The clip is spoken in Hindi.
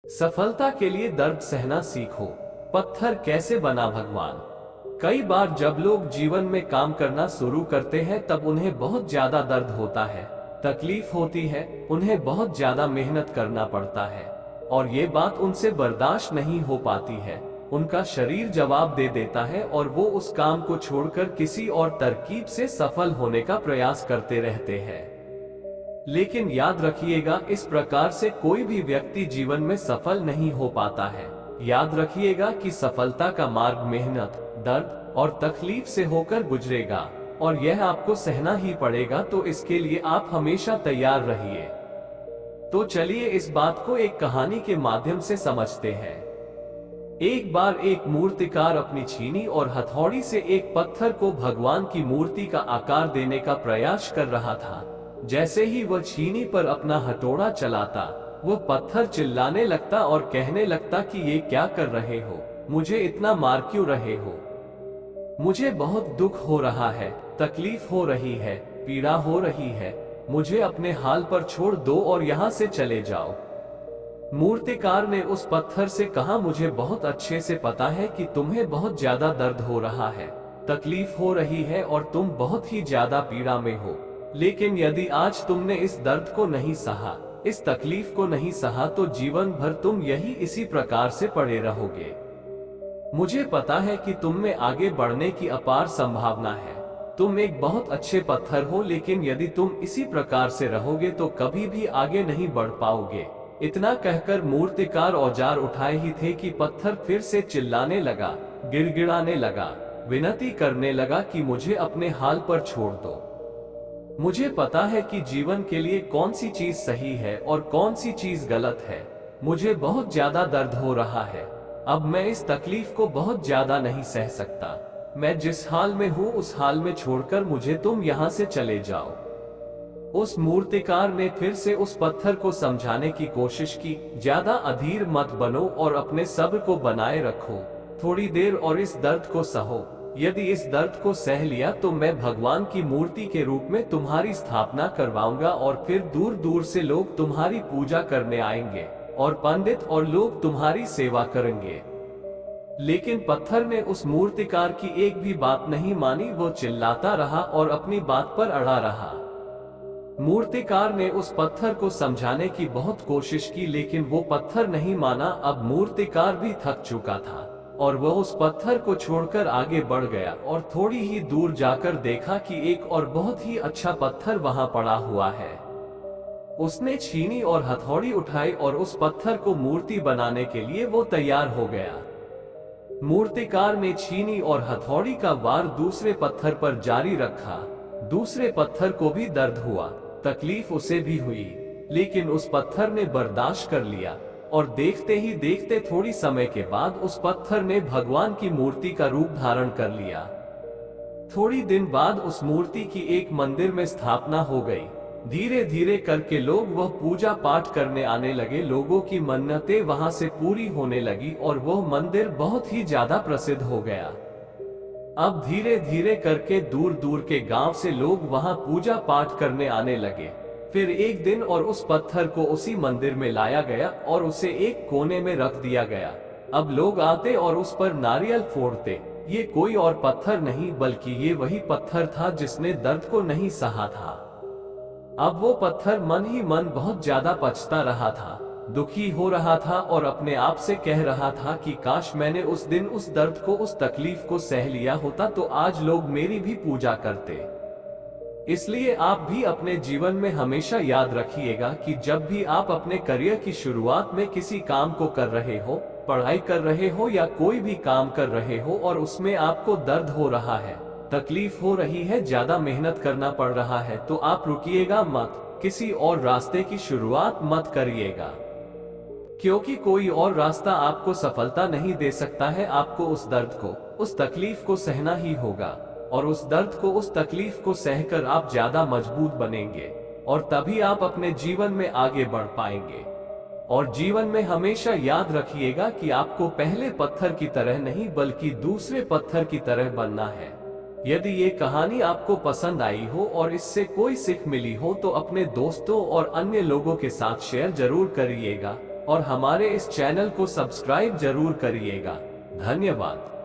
सफलता के लिए दर्द सहना सीखो। पत्थर कैसे बना भगवान। कई बार जब लोग जीवन में काम करना शुरू करते हैं तब उन्हें बहुत ज्यादा दर्द होता है, तकलीफ होती है, उन्हें बहुत ज्यादा मेहनत करना पड़ता है और ये बात उनसे बर्दाश्त नहीं हो पाती है। उनका शरीर जवाब दे देता है और वो उस काम को छोड़कर किसी और तरकीब से सफल होने का प्रयास करते रहते हैं। लेकिन याद रखिएगा, इस प्रकार से कोई भी व्यक्ति जीवन में सफल नहीं हो पाता है। याद रखिएगा कि सफलता का मार्ग मेहनत, दर्द और तकलीफ से होकर गुजरेगा और यह आपको सहना ही पड़ेगा, तो इसके लिए आप हमेशा तैयार रहिए। तो चलिए इस बात को एक कहानी के माध्यम से समझते हैं। एक बार एक मूर्तिकार अपनी छीनी और हथौड़ी से एक पत्थर को भगवान की मूर्ति का आकार देने का प्रयास कर रहा था। जैसे ही वह छीनी पर अपना हथौड़ा चलाता, वह पत्थर चिल्लाने लगता और कहने लगता कि ये क्या कर रहे हो, मुझे इतना मार क्यों रहे हो, मुझे बहुत दुख हो रहा है, तकलीफ हो रही है, पीड़ा हो रही है, मुझे अपने हाल पर छोड़ दो और यहाँ से चले जाओ। मूर्तिकार ने उस पत्थर से कहा, मुझे बहुत अच्छे से पता है कि तुम्हें बहुत ज्यादा दर्द हो रहा है, तकलीफ हो रही है और तुम बहुत ही ज्यादा पीड़ा में हो, लेकिन यदि आज तुमने इस दर्द को नहीं सहा, इस तकलीफ को नहीं सहा, तो जीवन भर तुम यही इसी प्रकार से पड़े रहोगे। मुझे पता है कि तुम में आगे बढ़ने की अपार संभावना है, तुम एक बहुत अच्छे पत्थर हो, लेकिन यदि तुम इसी प्रकार से रहोगे तो कभी भी आगे नहीं बढ़ पाओगे। इतना कहकर मूर्तिकार औजार उठाए ही थे कि पत्थर फिर से चिल्लाने लगा, गिड़गिड़ाने लगा, विनती करने लगा कि मुझे अपने हाल पर छोड़ दो। मुझे पता है कि जीवन के लिए कौन सी चीज सही है और कौन सी चीज गलत है। मुझे बहुत ज्यादा दर्द हो रहा है, अब मैं इस तकलीफ को बहुत ज्यादा नहीं सह सकता। मैं जिस हाल में हूँ उस हाल में छोड़कर मुझे तुम यहाँ से चले जाओ। उस मूर्तिकार ने फिर से उस पत्थर को समझाने की कोशिश की, ज्यादा अधीर मत बनो और अपने सब्र को बनाए रखो, थोड़ी देर और इस दर्द को सहो। यदि इस दर्द को सह लिया तो मैं भगवान की मूर्ति के रूप में तुम्हारी स्थापना करवाऊंगा और फिर दूर दूर से लोग तुम्हारी पूजा करने आएंगे और पंडित और लोग तुम्हारी सेवा करेंगे। लेकिन पत्थर ने उस मूर्तिकार की एक भी बात नहीं मानी, वो चिल्लाता रहा और अपनी बात पर अड़ा रहा। मूर्तिकार ने उस पत्थर को समझाने की बहुत कोशिश की, लेकिन वो पत्थर नहीं माना। अब मूर्तिकार भी थक चुका था और वह उस पत्थर को छोड़कर आगे बढ़ गया और थोड़ी ही दूर जाकर देखा कि एक और बहुत ही अच्छा पत्थर वहां पड़ा हुआ है। उसने छीनी और हथौड़ी उठाई और उस पत्थर को मूर्ति बनाने के लिए वो तैयार हो गया। मूर्तिकार ने छीनी और हथौड़ी का वार दूसरे पत्थर पर जारी रखा। दूसरे पत्थर को भी दर्द हुआ, तकलीफ उसे भी हुई, लेकिन उस पत्थर ने बर्दाश्त कर लिया और देखते ही देखते थोड़ी समय के बाद उस पत्थर ने भगवान की मूर्ति का रूप धारण कर लिया। थोड़ी दिन बाद उस मूर्ति की एक मंदिर में स्थापना हो गई। धीरे धीरे करके लोग वह पूजा पाठ करने आने लगे, लोगों की मन्नतें वहां से पूरी होने लगी और वह मंदिर बहुत ही ज्यादा प्रसिद्ध हो गया। अब धीरे धीरे करके दूर दूर के गांव से लोग वहां पूजा पाठ करने आने लगे। फिर एक दिन और उस पत्थर को उसी मंदिर में लाया गया और उसे एक कोने में रख दिया गया। अब लोग आते और उस पर नारियल फोड़ते। ये कोई और पत्थर नहीं बल्कि ये वही पत्थर था जिसने दर्द को नहीं सहा था। अब वो पत्थर मन ही मन बहुत ज्यादा पछता रहा था, दुखी हो रहा था और अपने आप से कह रहा था कि काश मैंने उस दिन उस दर्द को, उस तकलीफ को सह लिया होता तो आज लोग मेरी भी पूजा करते। इसलिए आप भी अपने जीवन में हमेशा याद रखिएगा कि जब भी आप अपने करियर की शुरुआत में किसी काम को कर रहे हो, पढ़ाई कर रहे हो या कोई भी काम कर रहे हो और उसमें आपको दर्द हो रहा है, तकलीफ हो रही है, ज्यादा मेहनत करना पड़ रहा है, तो आप रुकिएगा मत, किसी और रास्ते की शुरुआत मत करिएगा, क्योंकि कोई और रास्ता आपको सफलता नहीं दे सकता है। आपको उस दर्द को, उस तकलीफ को सहना ही होगा और उस दर्द को, उस तकलीफ को सहकर आप ज्यादा मजबूत बनेंगे और तभी आप अपने जीवन में आगे बढ़ पाएंगे। और जीवन में हमेशा याद रखिएगा कि आपको पहले पत्थर की तरह नहीं बल्कि दूसरे पत्थर की तरह बनना है। यदि ये कहानी आपको पसंद आई हो और इससे कोई सीख मिली हो तो अपने दोस्तों और अन्य लोगों के साथ शेयर जरूर करिएगा और हमारे इस चैनल को सब्सक्राइब जरूर करिएगा। धन्यवाद।